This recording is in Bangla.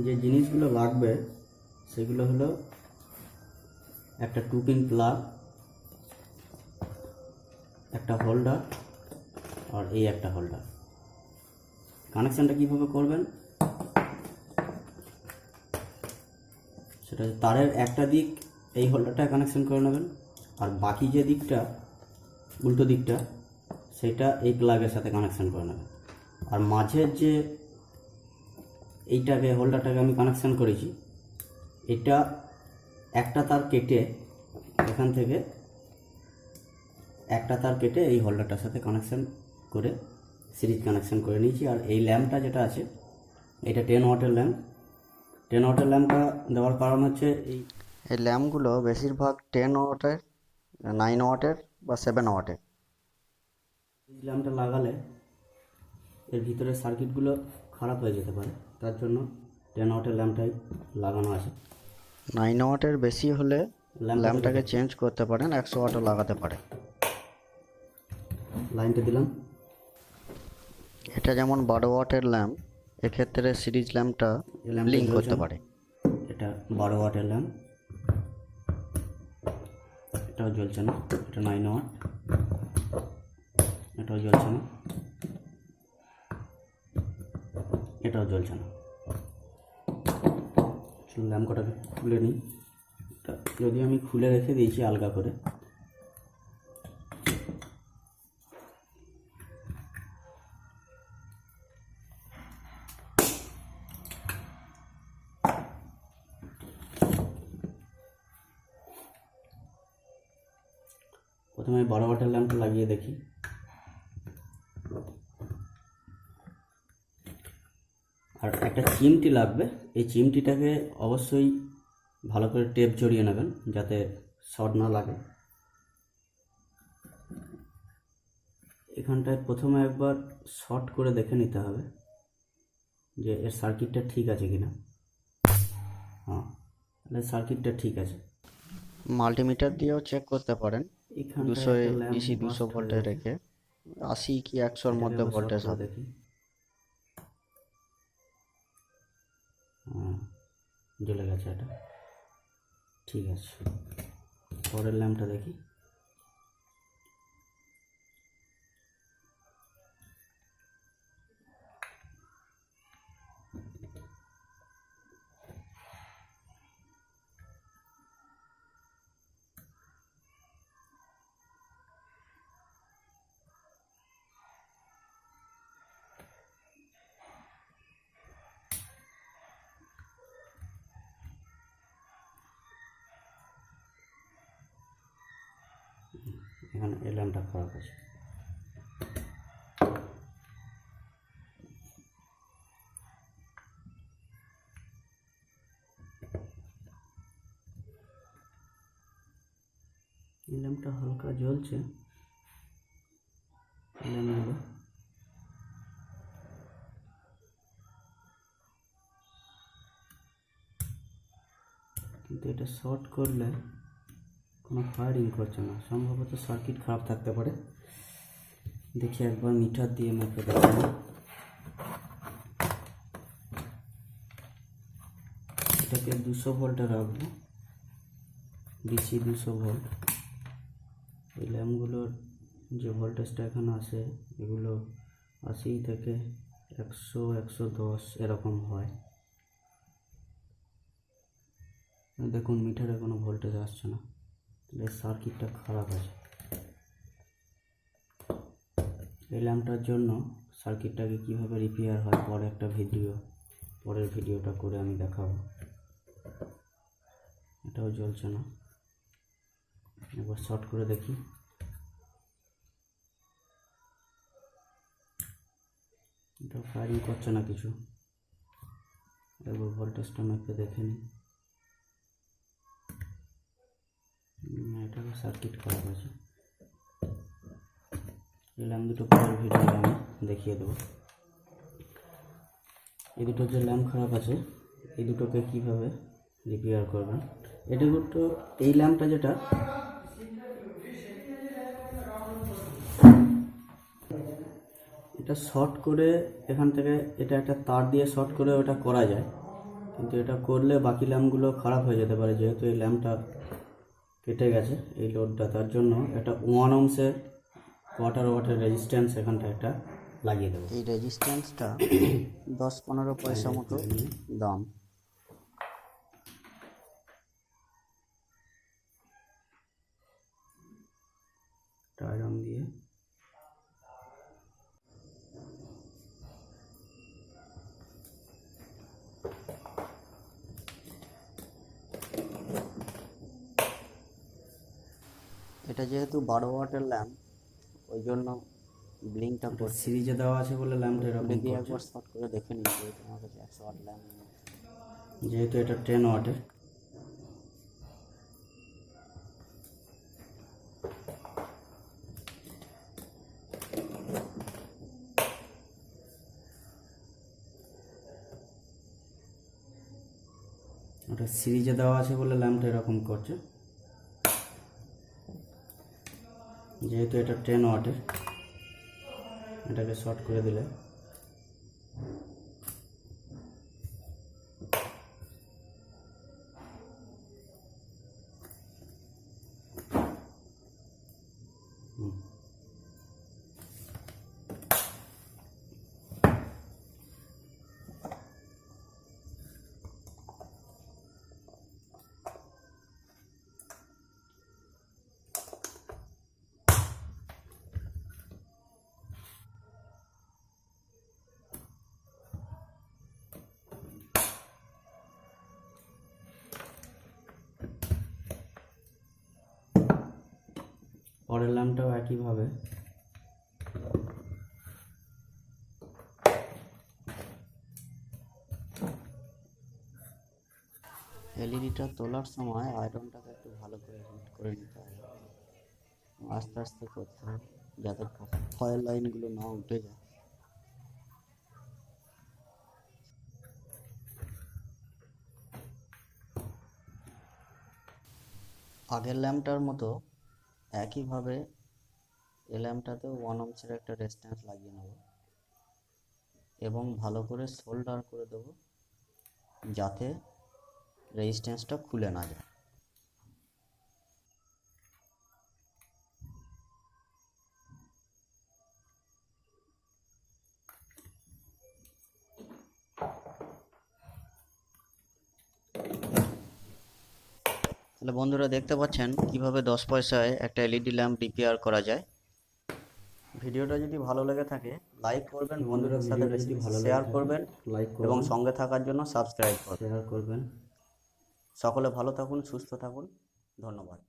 যে জিনিসগুলো লাগবে সেগুলো হলো একটা 2 পিন প্লাগ, একটা হোল্ডার আর এই একটা হোল্ডার। কানেকশানটা কীভাবে করবেন সেটা তারের একটা দিক এই হোল্ডারটা কানেকশান করে নেবেন, আর বাকি যে দিকটা উল্টো দিকটা সেটা এই প্লাগের সাথে কানেকশান করে নেবেন। আর মাঝের যে এইটাকে হোল্ডারটাকে আমি কানেকশান করেছি, এটা একটা তার কেটে এখান থেকে একটা তার কেটে এই হোল্ডারটার সাথে কানেকশান করে সিরিজ কানেকশান করে নিয়েছি। আর এই ল্যাম্পটা যেটা আছে এটা 10 ওয়াটের ল্যাম্প। 10 ওয়াটের ল্যাম্পটা দেওয়ার কারণ হচ্ছে এই ল্যাম্পগুলো বেশিরভাগ 10 ওয়াটের, 9 ওয়াটের বা 7 ওয়াটের। এই ল্যাম্পটা লাগালে এর ভিতরের সার্কিটগুলো খারাপ হয়ে যেতে পারে, তার জন্য 10 ওয়াটের ল্যাম্পটাই লাগানো আছে। 9 ওয়াটের বেশি হলে ল্যাম্পটাকে চেঞ্জ করতে পারেন, 100 ওয়াটও লাগাতে পারে। লাইনটা দিলাম। এটা যেমন 12 ওয়াটের ল্যাম্প, এক্ষেত্রে সিরিজ ল্যাম্পটা লিঙ্ক করতে পারে। এটা 12 ওয়াটের ল্যাম্প, এটাও জ্বলছে না। এটা 9 ওয়াট, এটাও জ্বলছে না, এটাও জ্বলছে না। ল্যাম্প কটাকে খুলে নিই। যদি আমি খুলে রেখে দিয়েছি আলগা করে, প্রথমে 12 ওয়াটের ল্যাম্পটা লাগিয়ে দেখি। আর একটা চিমটি লাগবে, এই চিমটিটাকে অবশ্যই ভালো করে টেপ জড়িয়ে নেবেন যাতে শর্ট না লাগে। এখানটায় প্রথমে একবার শর্ট করে দেখে নিতে হবে যে এর সার্কিটটা ঠিক আছে কিনা। হ্যাঁ, তাহলে সার্কিটটা ঠিক আছে। মাল্টিমিটার দিয়েও চেক করতে পারেন। 200 ডিসি 200 ভোল্টে রেখে 80 কি 100-র মধ্যে ভোল্টেজ হবে। দেখি, জ্বলে গেছে, এটা ঠিক আছে। পরের ল্যাম্পটা দেখি। এখানে এই ল্যাম্পটা খারাপ আছে। এই ল্যাম্পটা হালকা জ্বলছে, ল্যাম্পগুলো কিন্তু এটা শর্ট করলে কোনো ফায়ারিং করছে না। সম্ভবত সার্কিট খারাপ থাকতে পারে। দেখি একবার মিটার দিয়ে মেপে দেখি। এটাকে 200 ভোল্টে রাখবো, ডিসি 200 ভোল্ট। এই ল্যাম্পগুলোর যে ভোল্টেজটা এখানে আসে এগুলো 80 থেকে 100, 110 এরকম হয়। দেখুন মিটারে কোনো ভোল্টেজ আসছে না, তাহলে সার্কিটটা খারাপ আছে। এই ল্যাম্পটার জন্য সার্কিটটাকে কীভাবে রিপেয়ার হয় পরের ভিডিওটা করে আমি দেখাবো। এটাও জ্বলছে না, একবার শর্ট করে দেখি। এটা ফায়ারিং করছে না কিছু। একবার ভোল্টেজটা মেপে দেখে নিই। এটারও সার্কিট খারাপ আছে। এই ল্যাম্প দুটো পরের ভিডিও আমি দেখিয়ে দেবো। এই দুটো যে ল্যাম্প খারাপ আছে এই দুটোকে কীভাবে রিপেয়ার করবেন। এটা দুটো, এই ল্যাম্পটা যেটা এটা শর্ট করে এখান থেকে এটা একটা তার দিয়ে শর্ট করে ওটা করা যায়, কিন্তু এটা করলে বাকি ল্যাম্পগুলো খারাপ হয়ে যেতে পারে, যেহেতু এই ল্যাম্পটা কেটে গেছে এই লোডটা, তার জন্য এটা 1 ohms-এর ওয়াটের রেজিস্ট্যান্স এখানটা একটা লাগিয়ে দেবো। এই রেজিস্ট্যান্সটা 10-15 পয়সা মতো দাম। আয়রন দিয়ে এটা যেহেতু 12 ওয়াটের ল্যাম্প, ওই জন্য ব্লিঙ্কটা করছে। সিরিজে দেওয়া আছে বলে ল্যাম্পটা এরকম দেখি করছে। একবার শর্ট করে দেখে নিই, যেহেতু আমার কাছে 100 ওয়াট ল্যাম্প নেই। যেহেতু এটা 10 ওয়াটের, ওটা সিরিজে দেওয়া আছে বলে ল্যাম্পটা এরকম করছে। যেহেতু এটা 10 ওয়াটের, এটাকে শর্ট করে দিলে পরের ল্যাম্পটাও একইভাবে এলইডিটা তোলার সময় আয়রনটাকে একটু ভালো করে হিট করে নিতে হবে, আস্তে আস্তে করতে হবে যাতে ফয়েল লাইনগুলো না উঠে যায়। আগের ল্যাম্পটার মতো একইভাবে এই ল্যাম্পটাতেও 1 ohms-এর একটা রেজিস্ট্যান্স লাগিয়ে নেব এবং ভালো করে সোল্ডার করে দেবো যাতে রেজিস্ট্যান্সটা খুলে না যায়। তাহলে বন্ধুরা দেখতে পাচ্ছেন কিভাবে 10 পয়সায় একটা এলইডি ল্যাম্প রিপেয়ার করা যায়। ভিডিওটা যদি ভালো লেগে থাকে লাইক করবেন, বন্ধুদের সাথে শেয়ার করবেন এবং সঙ্গে থাকার জন্য সাবস্ক্রাইব করবেন। শেয়ার করবেন। সকলে ভালো থাকুন, সুস্থ থাকুন, ধন্যবাদ।